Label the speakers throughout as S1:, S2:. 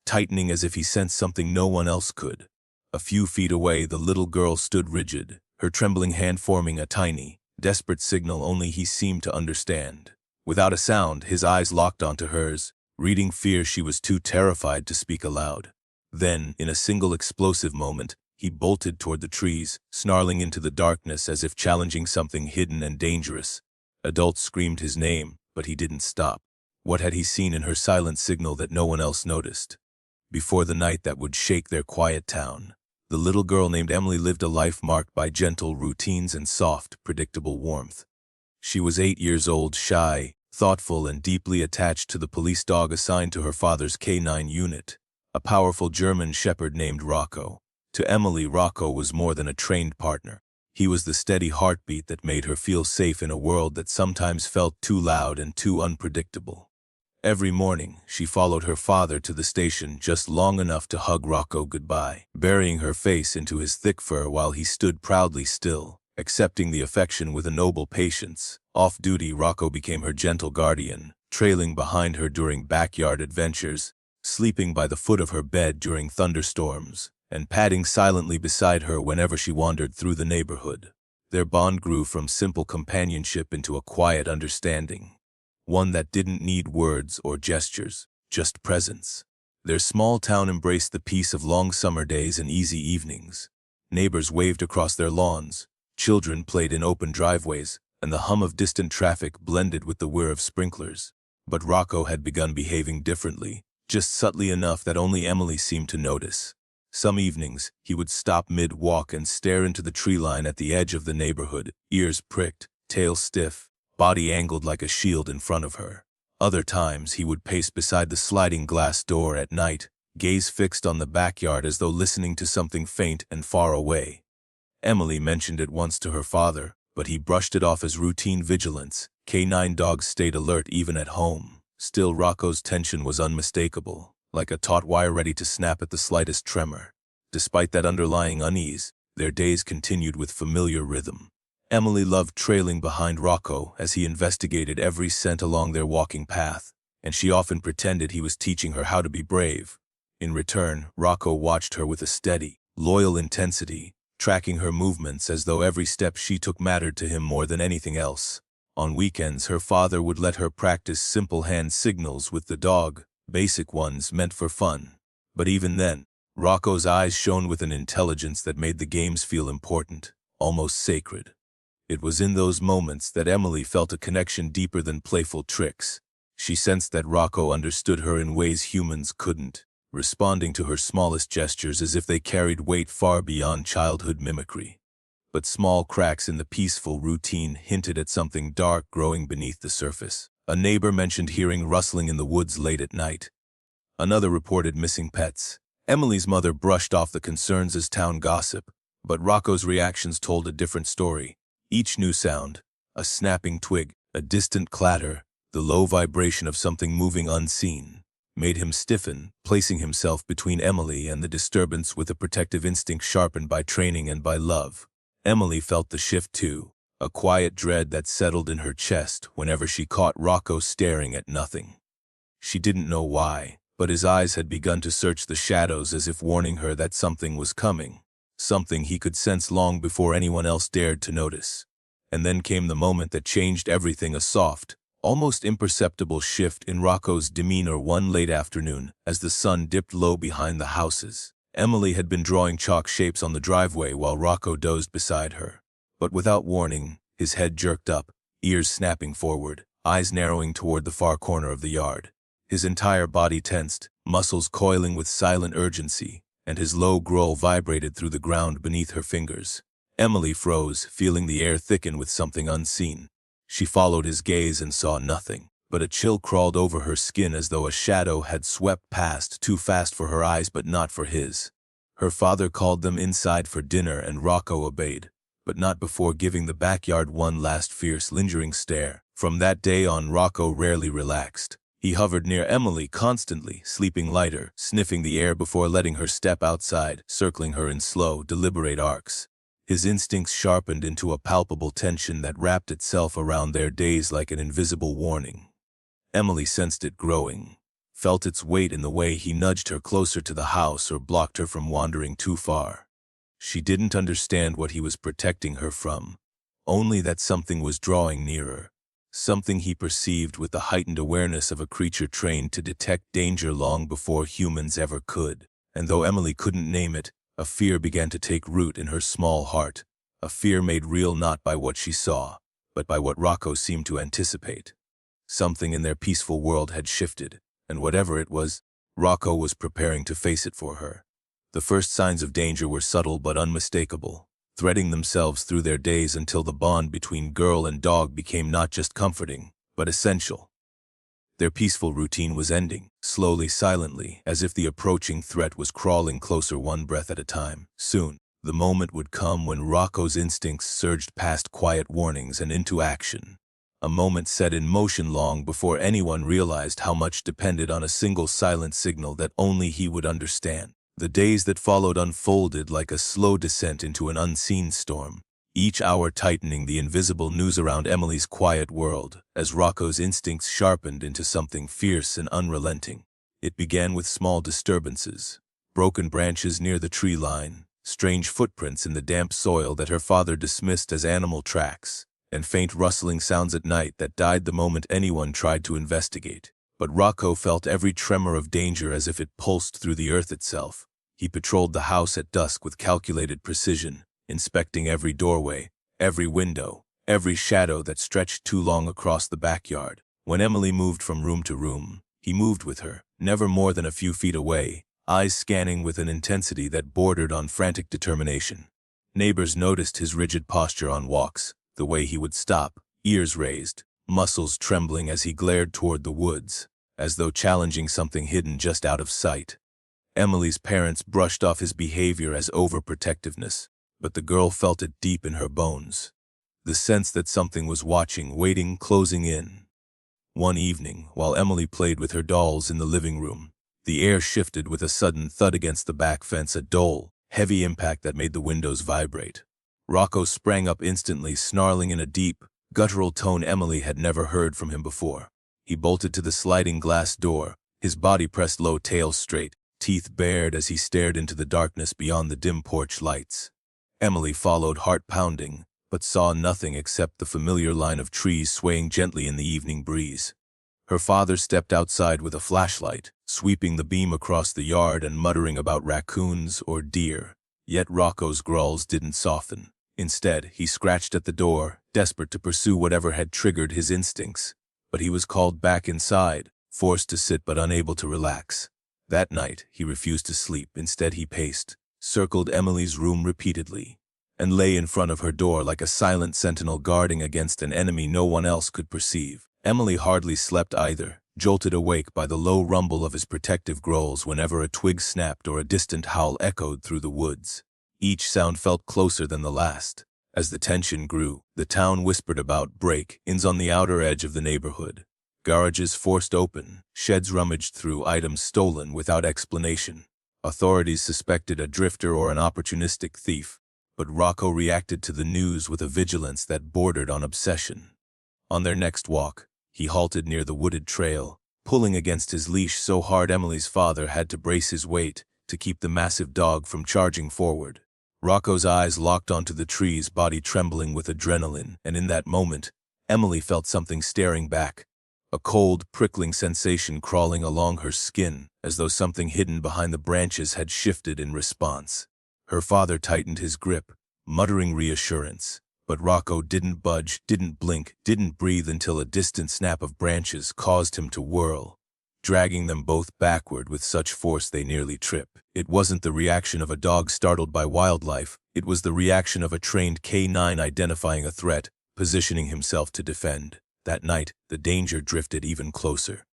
S1: tightening as if he sensed something no one else could. A few feet away, the little girl stood rigid, her trembling hand forming a tiny, desperate signal only he seemed to understand. Without a sound, his eyes locked onto hers, reading fear she was too terrified to speak aloud. Then, in a single explosive moment, he bolted toward the trees, snarling into the darkness as if challenging something hidden and dangerous. Adults screamed his name, but he didn't stop. What had he seen in her silent signal that no one else noticed? Before the night that would shake their quiet town, the little girl named Emily lived a life marked by gentle routines and soft, predictable warmth. She was 8 years old, shy, thoughtful, and deeply attached to the police dog assigned to her father's canine unit, a powerful German shepherd named Rocco. To Emily, Rocco was more than a trained partner. He was the steady heartbeat that made her feel safe in a world that sometimes felt too loud and too unpredictable. Every morning, she followed her father to the station just long enough to hug Rocco goodbye, burying her face into his thick fur while he stood proudly still, accepting the affection with a noble patience. Off-duty, Rocco became her gentle guardian, trailing behind her during backyard adventures, sleeping by the foot of her bed during thunderstorms, and padding silently beside her whenever she wandered through the neighborhood. Their bond grew from simple companionship into a quiet understanding, one that didn't need words or gestures, just presence. Their small town embraced the peace of long summer days and easy evenings. Neighbors waved across their lawns, children played in open driveways, and the hum of distant traffic blended with the whir of sprinklers. But Rocco had begun behaving differently, just subtly enough that only Emily seemed to notice. Some evenings, he would stop mid-walk and stare into the tree line at the edge of the neighborhood, ears pricked, tail stiff, body angled like a shield in front of her. Other times, he would pace beside the sliding glass door at night, gaze fixed on the backyard as though listening to something faint and far away. Emily mentioned it once to her father, but he brushed it off as routine vigilance. Canine dogs stayed alert even at home. Still, Rocco's tension was unmistakable, like a taut wire ready to snap at the slightest tremor. Despite that underlying unease, their days continued with familiar rhythm. Emily loved trailing behind Rocco as he investigated every scent along their walking path, and she often pretended he was teaching her how to be brave. In return, Rocco watched her with a steady, loyal intensity, tracking her movements as though every step she took mattered to him more than anything else. On weekends, her father would let her practice simple hand signals with the dog, basic ones meant for fun. But even then, Rocco's eyes shone with an intelligence that made the games feel important, almost sacred. It was in those moments that Emily felt a connection deeper than playful tricks. She sensed that Rocco understood her in ways humans couldn't, responding to her smallest gestures as if they carried weight far beyond childhood mimicry. But small cracks in the peaceful routine hinted at something dark growing beneath the surface. A neighbor mentioned hearing rustling in the woods late at night. Another reported missing pets. Emily's mother brushed off the concerns as town gossip, but Rocco's reactions told a different story. Each new sound, a snapping twig, a distant clatter, the low vibration of something moving unseen, made him stiffen, placing himself between Emily and the disturbance with a protective instinct sharpened by training and by love. Emily felt the shift too, a quiet dread that settled in her chest whenever she caught Rocco staring at nothing. She didn't know why, but his eyes had begun to search the shadows as if warning her that something was coming, something he could sense long before anyone else dared to notice. And then came the moment that changed everything, a soft, almost imperceptible shift in Rocco's demeanor one late afternoon as the sun dipped low behind the houses. Emily had been drawing chalk shapes on the driveway while Rocco dozed beside her. But without warning, his head jerked up, ears snapping forward, eyes narrowing toward the far corner of the yard. His entire body tensed, muscles coiling with silent urgency, and his low growl vibrated through the ground beneath her fingers. Emily froze, feeling the air thicken with something unseen. She followed his gaze and saw nothing, but a chill crawled over her skin as though a shadow had swept past, too fast for her eyes but not for his. Her father called them inside for dinner and Rocco obeyed, but not before giving the backyard one last fierce, lingering stare. From that day on, Rocco rarely relaxed. He hovered near Emily constantly, sleeping lighter, sniffing the air before letting her step outside, circling her in slow, deliberate arcs. His instincts sharpened into a palpable tension that wrapped itself around their days like an invisible warning. Emily sensed it growing. felt its weight in the way he nudged her closer to the house or blocked her from wandering too far. She didn't understand what he was protecting her from, only that something was drawing nearer, something he perceived with the heightened awareness of a creature trained to detect danger long before humans ever could. And though Emily couldn't name it, a fear began to take root in her small heart, a fear made real not by what she saw, but by what Rocco seemed to anticipate. Something in their peaceful world had shifted, and whatever it was, Rocco was preparing to face it for her. The first signs of danger were subtle but unmistakable, threading themselves through their days until the bond between girl and dog became not just comforting, but essential. Their peaceful routine was ending, slowly, silently, as if the approaching threat was crawling closer one breath at a time. Soon, the moment would come when Rocco's instincts surged past quiet warnings and into action. A moment set in motion long before anyone realized how much depended on a single silent signal that only he would understand. The days that followed unfolded like a slow descent into an unseen storm, each hour tightening the invisible noose around Emily's quiet world, as Rocco's instincts sharpened into something fierce and unrelenting. It began with small disturbances, broken branches near the tree line, strange footprints in the damp soil that her father dismissed as animal tracks, and faint rustling sounds at night that died the moment anyone tried to investigate. But Rocco felt every tremor of danger as if it pulsed through the earth itself. He patrolled the house at dusk with calculated precision, inspecting every doorway, every window, every shadow that stretched too long across the backyard. When Emily moved from room to room, he moved with her, never more than a few feet away, eyes scanning with an intensity that bordered on frantic determination. Neighbors noticed his rigid posture on walks, the way he would stop, ears raised, muscles trembling as he glared toward the woods, as though challenging something hidden just out of sight. Emily's parents brushed off his behavior as overprotectiveness, but the girl felt it deep in her bones. The sense that something was watching, waiting, closing in. One evening, while Emily played with her dolls in the living room, the air shifted with a sudden thud against the back fence, a dull, heavy impact that made the windows vibrate. Rocco sprang up instantly, snarling in a deep, guttural tone Emily had never heard from him before. He bolted to the sliding glass door, his body pressed low, tail straight, teeth bared as he stared into the darkness beyond the dim porch lights. Emily followed, heart pounding, but saw nothing except the familiar line of trees swaying gently in the evening breeze. Her father stepped outside with a flashlight, sweeping the beam across the yard and muttering about raccoons or deer. Yet Rocco's growls didn't soften. Instead, he scratched at the door, desperate to pursue whatever had triggered his instincts. But he was called back inside, forced to sit but unable to relax. That night, he refused to sleep. Instead, he paced, circled Emily's room repeatedly, and lay in front of her door like a silent sentinel guarding against an enemy no one else could perceive. Emily hardly slept either, jolted awake by the low rumble of his protective growls whenever a twig snapped or a distant howl echoed through the woods. Each sound felt closer than the last. As the tension grew, the town whispered about break-ins on the outer edge of the neighborhood. Garages forced open, sheds rummaged through, items stolen without explanation. Authorities suspected a drifter or an opportunistic thief, but Rocco reacted to the news with a vigilance that bordered on obsession. On their next walk, he halted near the wooded trail, pulling against his leash so hard Emily's father had to brace his weight to keep the massive dog from charging forward. Rocco's eyes locked onto the tree's body, trembling with adrenaline, and in that moment, Emily felt something staring back. A cold, prickling sensation crawling along her skin, as though something hidden behind the branches had shifted in response. Her father tightened his grip, muttering reassurance, but Rocco didn't budge, didn't blink, didn't breathe until a distant snap of branches caused him to whirl, dragging them both backward with such force they nearly tripped. It wasn't the reaction of a dog startled by wildlife, it was the reaction of a trained canine identifying a threat, positioning himself to defend. That night, the danger drifted even closer.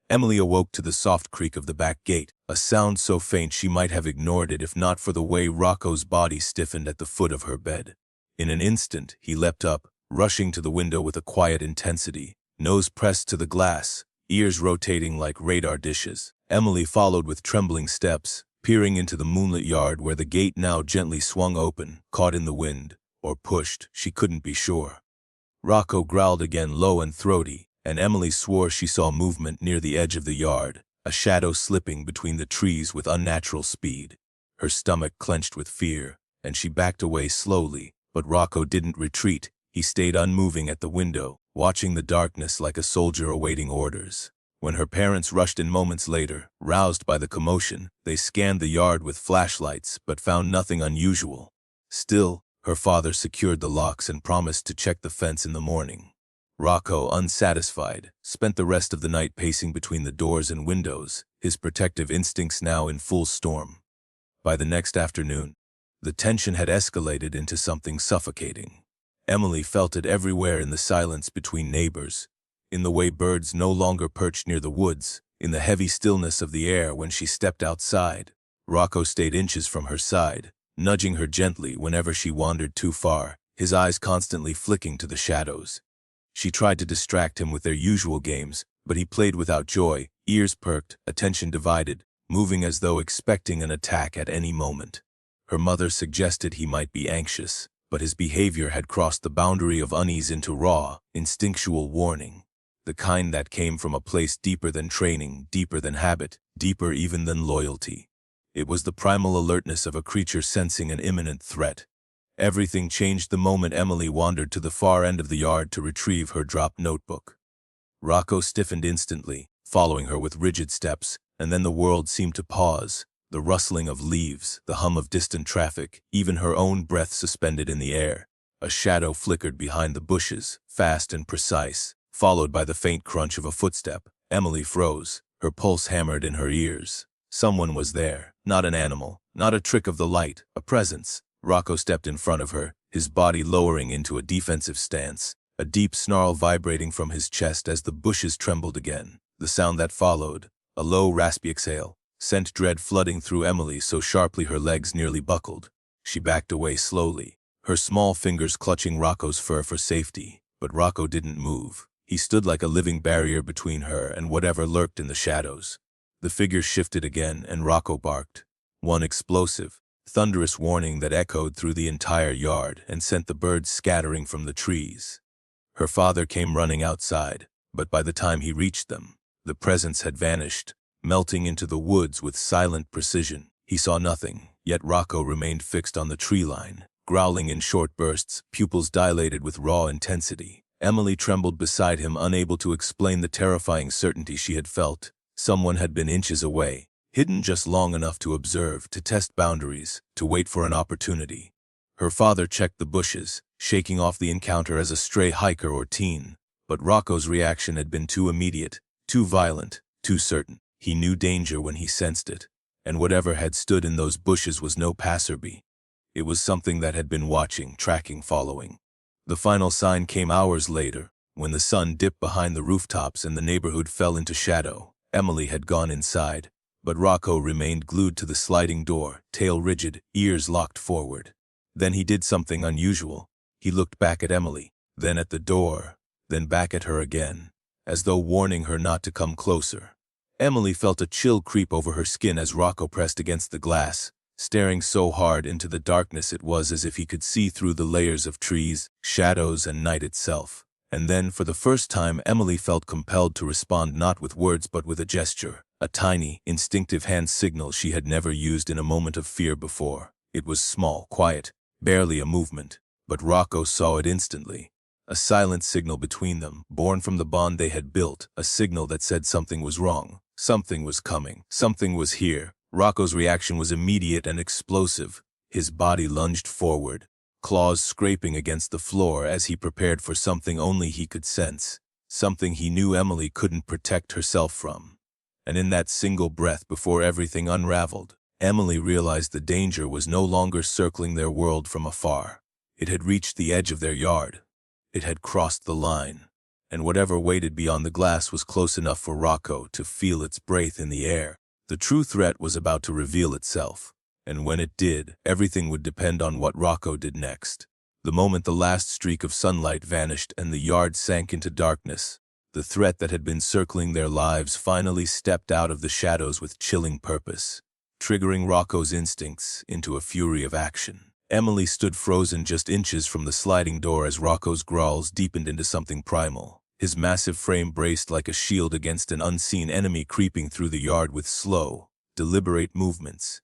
S1: Emily awoke to the soft creak of the back gate, a sound so faint she might have ignored it if not for the way Rocco's body stiffened at the foot of her bed. In an instant, he leapt up, rushing to the window with a quiet intensity, nose pressed to the glass, ears rotating like radar dishes. Emily followed with trembling steps, peering into the moonlit yard where the gate now gently swung open, caught in the wind, or pushed, she couldn't be sure. Rocco growled again, low and throaty, and Emily swore she saw movement near the edge of the yard, a shadow slipping between the trees with unnatural speed. Her stomach clenched with fear, and she backed away slowly, but Rocco didn't retreat. He stayed unmoving at the window, watching the darkness like a soldier awaiting orders. When her parents rushed in moments later, roused by the commotion, they scanned the yard with flashlights but found nothing unusual. Still, her father secured the locks and promised to check the fence in the morning. Rocco, unsatisfied, spent the rest of the night pacing between the doors and windows, his protective instincts now in full storm. By the next afternoon, the tension had escalated into something suffocating. Emily felt it everywhere, in the silence between neighbors, in the way birds no longer perched near the woods, in the heavy stillness of the air when she stepped outside. Rocco stayed inches from her side, nudging her gently whenever she wandered too far, his eyes constantly flicking to the shadows. She tried to distract him with their usual games, but he played without joy, ears perked, attention divided, moving as though expecting an attack at any moment. Her mother suggested he might be anxious, but his behavior had crossed the boundary of unease into raw, instinctual warning, the kind that came from a place deeper than training, deeper than habit, deeper even than loyalty. It was the primal alertness of a creature sensing an imminent threat. Everything changed the moment Emily wandered to the far end of the yard to retrieve her dropped notebook. Rocco stiffened instantly, following her with rigid steps, and then the world seemed to pause. The rustling of leaves, the hum of distant traffic, even her own breath suspended in the air. A shadow flickered behind the bushes, fast and precise, followed by the faint crunch of a footstep. Emily froze, her pulse hammered in her ears. Someone was there, not an animal, not a trick of the light, a presence. Rocco stepped in front of her, his body lowering into a defensive stance, a deep snarl vibrating from his chest as the bushes trembled again. The sound that followed, a low, raspy exhale, sent dread flooding through Emily so sharply her legs nearly buckled. She backed away slowly, her small fingers clutching Rocco's fur for safety, but Rocco didn't move. He stood like a living barrier between her and whatever lurked in the shadows. The figure shifted again, and Rocco barked. One explosive, thunderous warning that echoed through the entire yard and sent the birds scattering from the trees. Her father came running outside, but by the time he reached them, the presence had vanished, melting into the woods with silent precision. He saw nothing, yet Rocco remained fixed on the tree line, growling in short bursts, pupils dilated with raw intensity. Emily trembled beside him, unable to explain the terrifying certainty she had felt. Someone had been inches away, hidden just long enough to observe, to test boundaries, to wait for an opportunity. Her father checked the bushes, shaking off the encounter as a stray hiker or teen, but Rocco's reaction had been too immediate, too violent, too certain. He knew danger when he sensed it, and whatever had stood in those bushes was no passerby. It was something that had been watching, tracking, following. The final sign came hours later, when the sun dipped behind the rooftops and the neighborhood fell into shadow. Emily had gone inside, but Rocco remained glued to the sliding door, tail rigid, ears locked forward. Then he did something unusual. He looked back at Emily, then at the door, then back at her again, as though warning her not to come closer. Emily felt a chill creep over her skin as Rocco pressed against the glass, staring so hard into the darkness it was as if he could see through the layers of trees, shadows, and night itself. And then, for the first time, Emily felt compelled to respond not with words but with a gesture, a tiny, instinctive hand signal she had never used in a moment of fear before. It was small, quiet, barely a movement, but Rocco saw it instantly. A silent signal between them, born from the bond they had built, a signal that said something was wrong, something was coming, something was here. Rocco's reaction was immediate and explosive. His body lunged forward, claws scraping against the floor as he prepared for something only he could sense, something he knew Emily couldn't protect herself from. And in that single breath before everything unraveled, Emily realized the danger was no longer circling their world from afar. It had reached the edge of their yard. It had crossed the line, and whatever waited beyond the glass was close enough for Rocco to feel its breath in the air. The true threat was about to reveal itself, and when it did, everything would depend on what Rocco did next. The moment the last streak of sunlight vanished and the yard sank into darkness, the threat that had been circling their lives finally stepped out of the shadows with chilling purpose, triggering Rocco's instincts into a fury of action. Emily stood frozen just inches from the sliding door as Rocco's growls deepened into something primal. his massive frame braced like a shield against an unseen enemy creeping through the yard with slow, deliberate movements.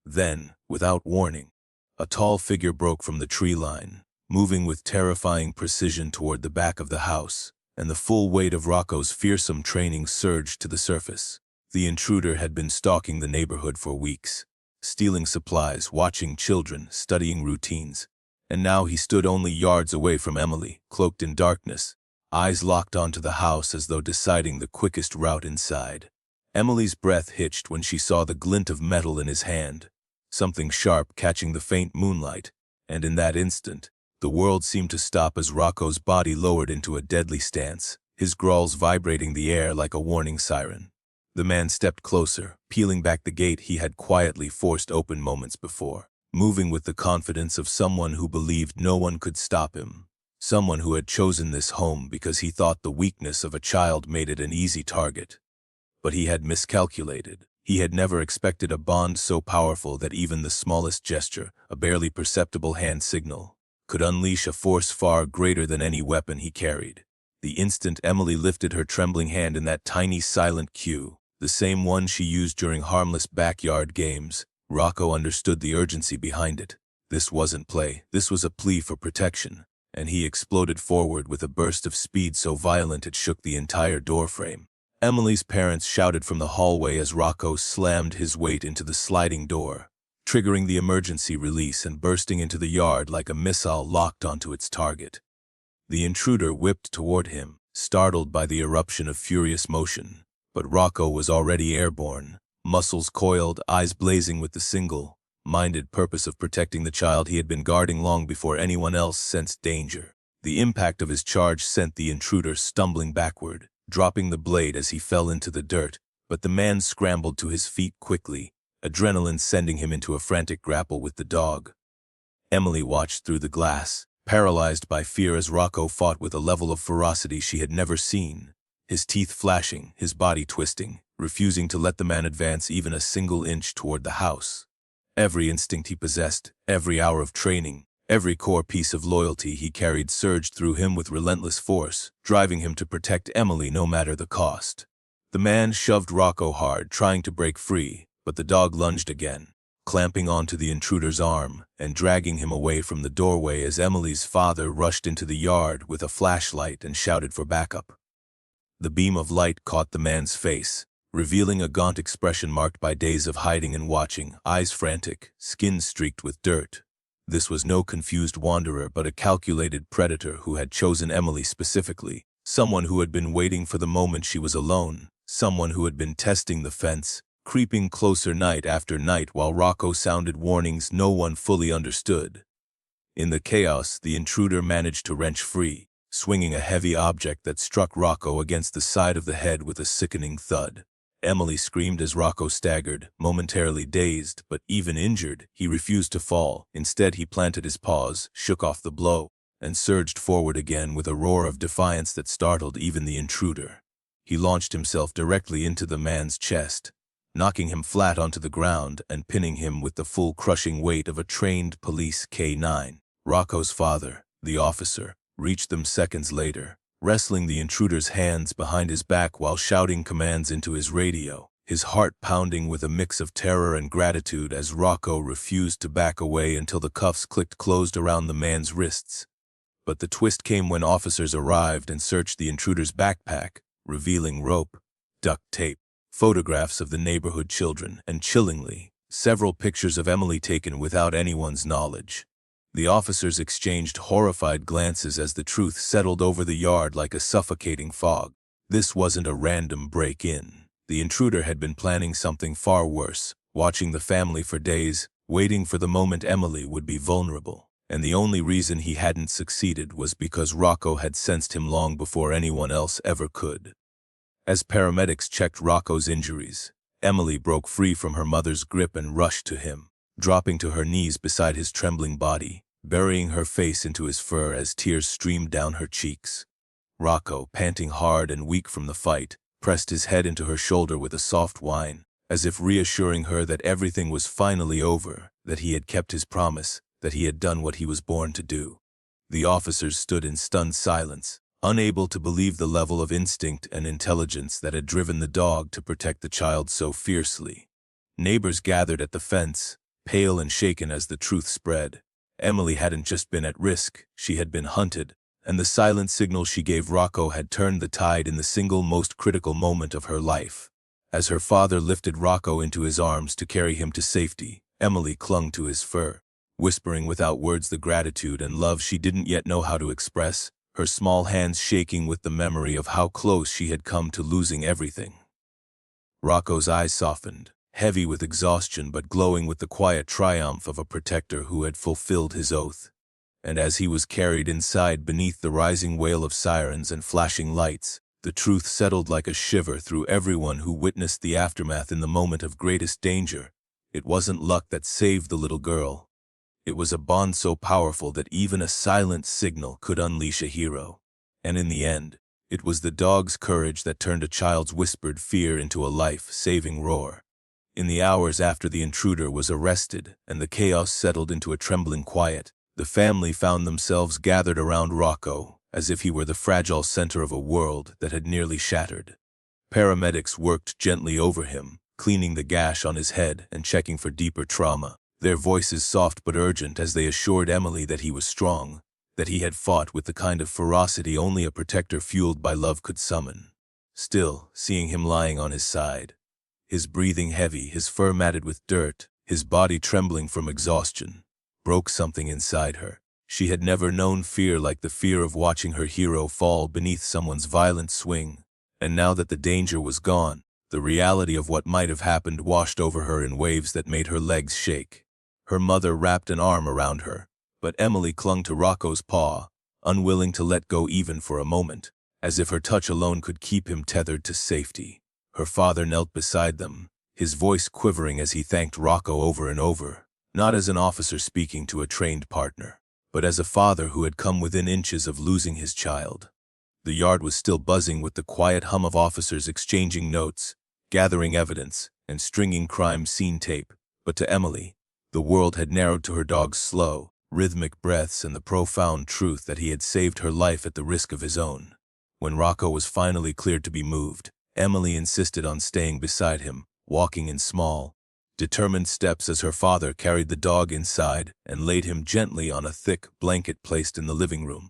S1: Then, without warning, a tall figure broke from the tree line, moving with terrifying precision toward the back of the house, and the full weight of Rocco's fearsome training surged to the surface. The intruder had been stalking the neighborhood for weeks, stealing supplies, watching children, studying routines, and now he stood only yards away from Emily, cloaked in darkness, eyes locked onto the house as though deciding the quickest route inside. Emily's breath hitched when she saw the glint of metal in his hand, something sharp catching the faint moonlight, and in that instant, the world seemed to stop as Rocco's body lowered into a deadly stance, his growls vibrating the air like a warning siren. The man stepped closer, peeling back the gate he had quietly forced open moments before, moving with the confidence of someone who believed no one could stop him, someone who had chosen this home because he thought the weakness of a child made it an easy target. But he had miscalculated. He had never expected a bond so powerful that even the smallest gesture, a barely perceptible hand signal, could unleash a force far greater than any weapon he carried. The instant Emily lifted her trembling hand in that tiny silent cue, the same one she used during harmless backyard games, Rocco understood the urgency behind it. This wasn't play, this was a plea for protection, and he exploded forward with a burst of speed so violent it shook the entire doorframe. Emily's parents shouted from the hallway as Rocco slammed his weight into the sliding door, triggering the emergency release and bursting into the yard like a missile locked onto its target. The intruder whipped toward him, startled by the eruption of furious motion, but Rocco was already airborne, muscles coiled, eyes blazing with the single-minded purpose of protecting the child he had been guarding long before anyone else sensed danger. The impact of his charge sent the intruder stumbling backward, dropping the blade as he fell into the dirt, but the man scrambled to his feet quickly, adrenaline sending him into a frantic grapple with the dog. Emily watched through the glass, paralyzed by fear as Rocco fought with a level of ferocity she had never seen, his teeth flashing, his body twisting, refusing to let the man advance even a single inch toward the house. Every instinct he possessed, every hour of training, every core piece of loyalty he carried surged through him with relentless force, driving him to protect Emily no matter the cost. The man shoved Rocco hard, trying to break free, but the dog lunged again, clamping onto the intruder's arm and dragging him away from the doorway as Emily's father rushed into the yard with a flashlight and shouted for backup. The beam of light caught the man's face, revealing a gaunt expression marked by days of hiding and watching, eyes frantic, skin streaked with dirt. This was no confused wanderer but a calculated predator who had chosen Emily specifically, someone who had been waiting for the moment she was alone, someone who had been testing the fence, creeping closer night after night while Rocco sounded warnings no one fully understood. In the chaos, the intruder managed to wrench free, swinging a heavy object that struck Rocco against the side of the head with a sickening thud. Emily screamed as Rocco staggered, momentarily dazed, but even injured, he refused to fall. Instead, he planted his paws, shook off the blow, and surged forward again with a roar of defiance that startled even the intruder. He launched himself directly into the man's chest, knocking him flat onto the ground and pinning him with the full crushing weight of a trained police canine. Rocco's father, the officer, reached them seconds later, wrestling the intruder's hands behind his back while shouting commands into his radio, his heart pounding with a mix of terror and gratitude as Rocco refused to back away until the cuffs clicked closed around the man's wrists. But the twist came when officers arrived and searched the intruder's backpack, revealing rope, duct tape, photographs of the neighborhood children, and chillingly, several pictures of Emily taken without anyone's knowledge. The officers exchanged horrified glances as the truth settled over the yard like a suffocating fog. This wasn't a random break-in. The intruder had been planning something far worse, watching the family for days, waiting for the moment Emily would be vulnerable. And the only reason he hadn't succeeded was because Rocco had sensed him long before anyone else ever could. As paramedics checked Rocco's injuries, Emily broke free from her mother's grip and rushed to him, dropping to her knees beside his trembling body, burying her face into his fur as tears streamed down her cheeks. Rocco, panting hard and weak from the fight, pressed his head into her shoulder with a soft whine, as if reassuring her that everything was finally over, that he had kept his promise, that he had done what he was born to do. The officers stood in stunned silence, unable to believe the level of instinct and intelligence that had driven the dog to protect the child so fiercely. Neighbors gathered at the fence, pale and shaken as the truth spread. Emily hadn't just been at risk, she had been hunted, and the silent signal she gave Rocco had turned the tide in the single most critical moment of her life. As her father lifted Rocco into his arms to carry him to safety, Emily clung to his fur, whispering without words the gratitude and love she didn't yet know how to express, her small hands shaking with the memory of how close she had come to losing everything. Rocco's eyes softened, heavy with exhaustion but glowing with the quiet triumph of a protector who had fulfilled his oath. And as he was carried inside beneath the rising wail of sirens and flashing lights, the truth settled like a shiver through everyone who witnessed the aftermath in the moment of greatest danger. It wasn't luck that saved the little girl. It was a bond so powerful that even a silent signal could unleash a hero. And in the end, it was the dog's courage that turned a child's whispered fear into a life-saving roar. In the hours after the intruder was arrested and the chaos settled into a trembling quiet, the family found themselves gathered around Rocco, as if he were the fragile center of a world that had nearly shattered. Paramedics worked gently over him, cleaning the gash on his head and checking for deeper trauma, their voices soft but urgent as they assured Emily that he was strong, that he had fought with the kind of ferocity only a protector fueled by love could summon. Still, seeing him lying on his side, his breathing heavy, his fur matted with dirt, his body trembling from exhaustion, broke something inside her. She had never known fear like the fear of watching her hero fall beneath someone's violent swing, and now that the danger was gone, the reality of what might have happened washed over her in waves that made her legs shake. Her mother wrapped an arm around her, but Emily clung to Rocco's paw, unwilling to let go even for a moment, as if her touch alone could keep him tethered to safety. Her father knelt beside them, his voice quivering as he thanked Rocco over and over, not as an officer speaking to a trained partner, but as a father who had come within inches of losing his child. The yard was still buzzing with the quiet hum of officers exchanging notes, gathering evidence, and stringing crime scene tape, but to Emily, the world had narrowed to her dog's slow, rhythmic breaths and the profound truth that he had saved her life at the risk of his own. When Rocco was finally cleared to be moved, Emily insisted on staying beside him, walking in small, determined steps as her father carried the dog inside and laid him gently on a thick blanket placed in the living room.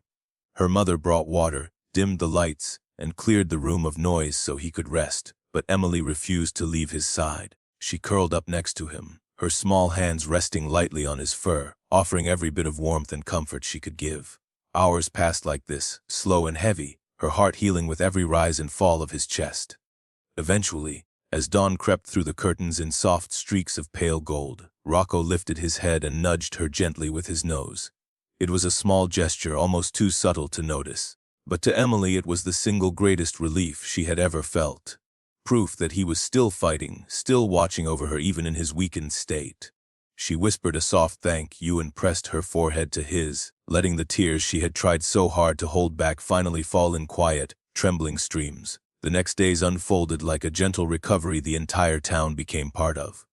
S1: Her mother brought water, dimmed the lights, and cleared the room of noise so he could rest, but Emily refused to leave his side. She curled up next to him, her small hands resting lightly on his fur, offering every bit of warmth and comfort she could give. Hours passed like this, slow and heavy, her heart healing with every rise and fall of his chest. Eventually, as dawn crept through the curtains in soft streaks of pale gold, Rocco lifted his head and nudged her gently with his nose. It was a small gesture almost too subtle to notice, but to Emily it was the single greatest relief she had ever felt. Proof that he was still fighting, still watching over her even in his weakened state. She whispered a soft thank you and pressed her forehead to his, letting the tears she had tried so hard to hold back finally fall in quiet, trembling streams. The next days unfolded like a gentle recovery the entire town became part of.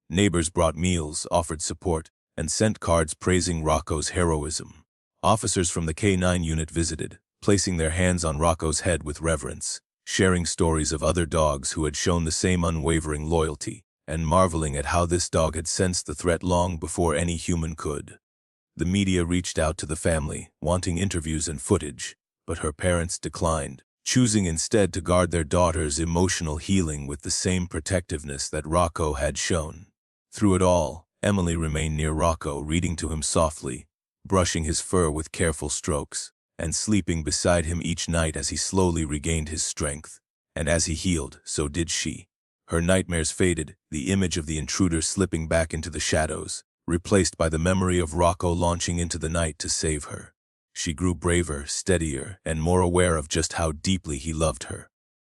S1: Neighbors brought meals, offered support, and sent cards praising Rocco's heroism. Officers from the canine unit visited, placing their hands on Rocco's head with reverence, sharing stories of other dogs who had shown the same unwavering loyalty, and marveling at how this dog had sensed the threat long before any human could. The media reached out to the family, wanting interviews and footage, but her parents declined, choosing instead to guard their daughter's emotional healing with the same protectiveness that Rocco had shown. Through it all, Emily remained near Rocco, reading to him softly, brushing his fur with careful strokes, and sleeping beside him each night as he slowly regained his strength. And as he healed, so did she. Her nightmares faded, the image of the intruder slipping back into the shadows, replaced by the memory of Rocco launching into the night to save her. She grew braver, steadier, and more aware of just how deeply he loved her.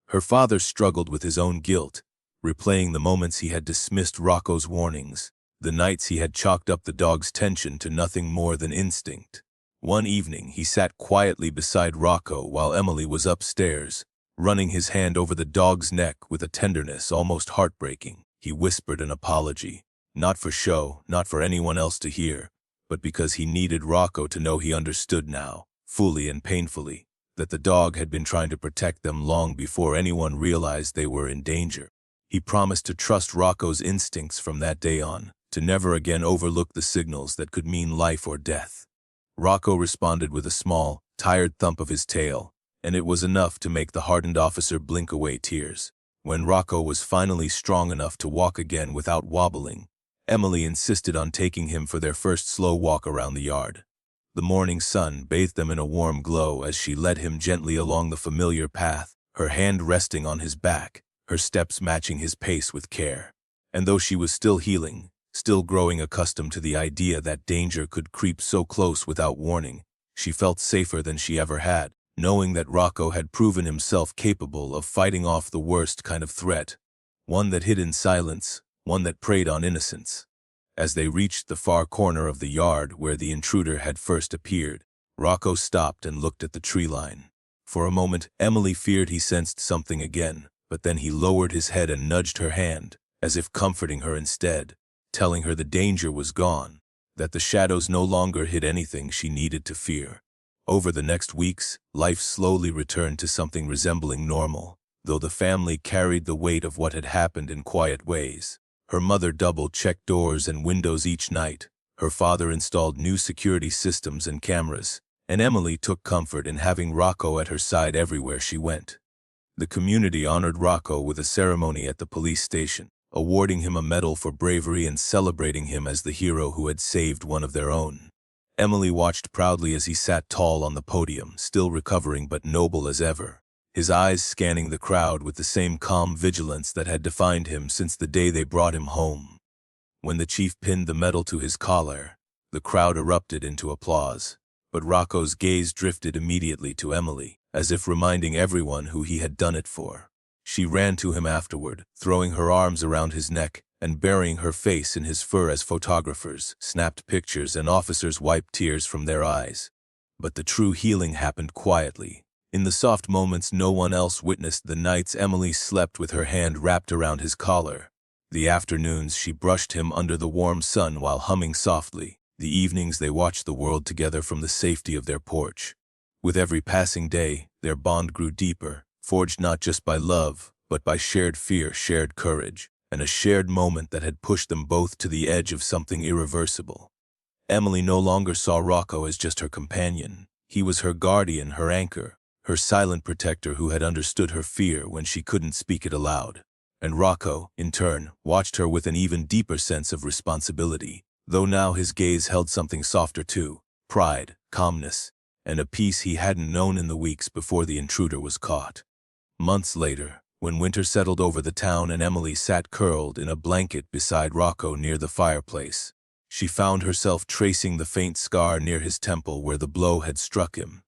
S1: Her father struggled with his own guilt, replaying the moments he had dismissed Rocco's warnings, the nights he had chalked up the dog's tension to nothing more than instinct. One evening, he sat quietly beside Rocco while Emily was upstairs, running his hand over the dog's neck with a tenderness almost heartbreaking. He whispered an apology, not for show, not for anyone else to hear, but because he needed Rocco to know he understood now, fully and painfully. that the dog had been trying to protect them long before anyone realized they were in danger. He promised to trust Rocco's instincts from that day on, to never again overlook the signals that could mean life or death. Rocco responded with a small, tired thump of his tail, and it was enough to make the hardened officer blink away tears. When Rocco was finally strong enough to walk again without wobbling, Emily insisted on taking him for their first slow walk around the yard. The morning sun bathed them in a warm glow as she led him gently along the familiar path, her hand resting on his back, her steps matching his pace with care. And though she was still healing, still growing accustomed to the idea that danger could creep so close without warning, she felt safer than she ever had, knowing that Rocco had proven himself capable of fighting off the worst kind of threat, one that hid in silence, one that preyed on innocence. As they reached the far corner of the yard where the intruder had first appeared, Rocco stopped and looked at the tree line. For a moment, Emily feared he sensed something again, but then he lowered his head and nudged her hand, as if comforting her instead, telling her the danger was gone, that the shadows no longer hid anything she needed to fear. Over the next weeks, life slowly returned to something resembling normal, though the family carried the weight of what had happened in quiet ways. Her mother double-checked doors and windows each night, her father installed new security systems and cameras, and Emily took comfort in having Rocco at her side everywhere she went. The community honored Rocco with a ceremony at the police station, awarding him a medal for bravery and celebrating him as the hero who had saved one of their own. Emily watched proudly as he sat tall on the podium, still recovering but noble as ever, his eyes scanning the crowd with the same calm vigilance that had defined him since the day they brought him home. When the chief pinned the medal to his collar, the crowd erupted into applause, but Rocco's gaze drifted immediately to Emily, as if reminding everyone who he had done it for. She ran to him afterward, throwing her arms around his neck and burying her face in his fur as photographers snapped pictures and officers wiped tears from their eyes. But the true healing happened quietly. In the soft moments no one else witnessed, the nights Emily slept with her hand wrapped around his collar, the afternoons she brushed him under the warm sun while humming softly, the evenings they watched the world together from the safety of their porch. With every passing day, their bond grew deeper, forged not just by love, but by shared fear, shared courage, and a shared moment that had pushed them both to the edge of something irreversible. Emily no longer saw Rocco as just her companion. He was her guardian, her anchor, her silent protector who had understood her fear when she couldn't speak it aloud. And Rocco, in turn, watched her with an even deeper sense of responsibility, though now his gaze held something softer too, pride, calmness, and a peace he hadn't known in the weeks before the intruder was caught. Months later, when winter settled over the town and Emily sat curled in a blanket beside Rocco near the fireplace, she found herself tracing the faint scar near his temple where the blow had struck him.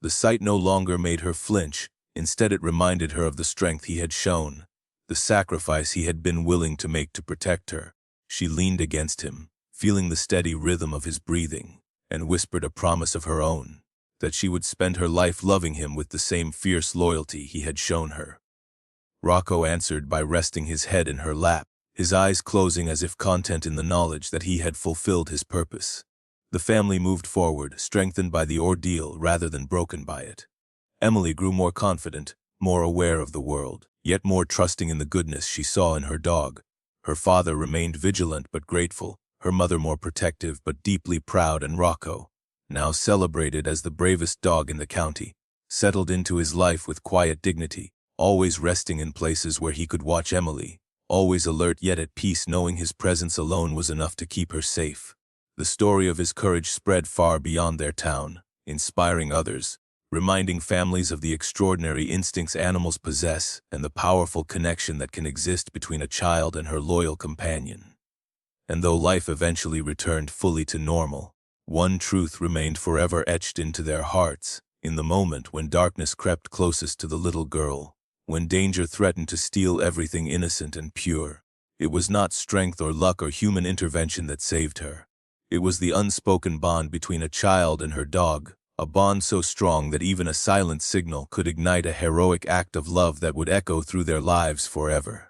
S1: The sight no longer made her flinch, instead it reminded her of the strength he had shown, the sacrifice he had been willing to make to protect her. She leaned against him, feeling the steady rhythm of his breathing, and whispered a promise of her own, that she would spend her life loving him with the same fierce loyalty he had shown her. Rocco answered by resting his head in her lap, his eyes closing as if content in the knowledge that he had fulfilled his purpose. The family moved forward, strengthened by the ordeal rather than broken by it. Emily grew more confident, more aware of the world, yet more trusting in the goodness she saw in her dog. Her father remained vigilant but grateful, her mother more protective but deeply proud, and Rocco, now celebrated as the bravest dog in the county, settled into his life with quiet dignity, always resting in places where he could watch Emily, always alert yet at peace knowing his presence alone was enough to keep her safe. The story of his courage spread far beyond their town, inspiring others, reminding families of the extraordinary instincts animals possess and the powerful connection that can exist between a child and her loyal companion. And though life eventually returned fully to normal, one truth remained forever etched into their hearts. In the moment when darkness crept closest to the little girl, when danger threatened to steal everything innocent and pure, it was not strength or luck or human intervention that saved her. It was the unspoken bond between a child and her dog, a bond so strong that even a silent signal could ignite a heroic act of love that would echo through their lives forever.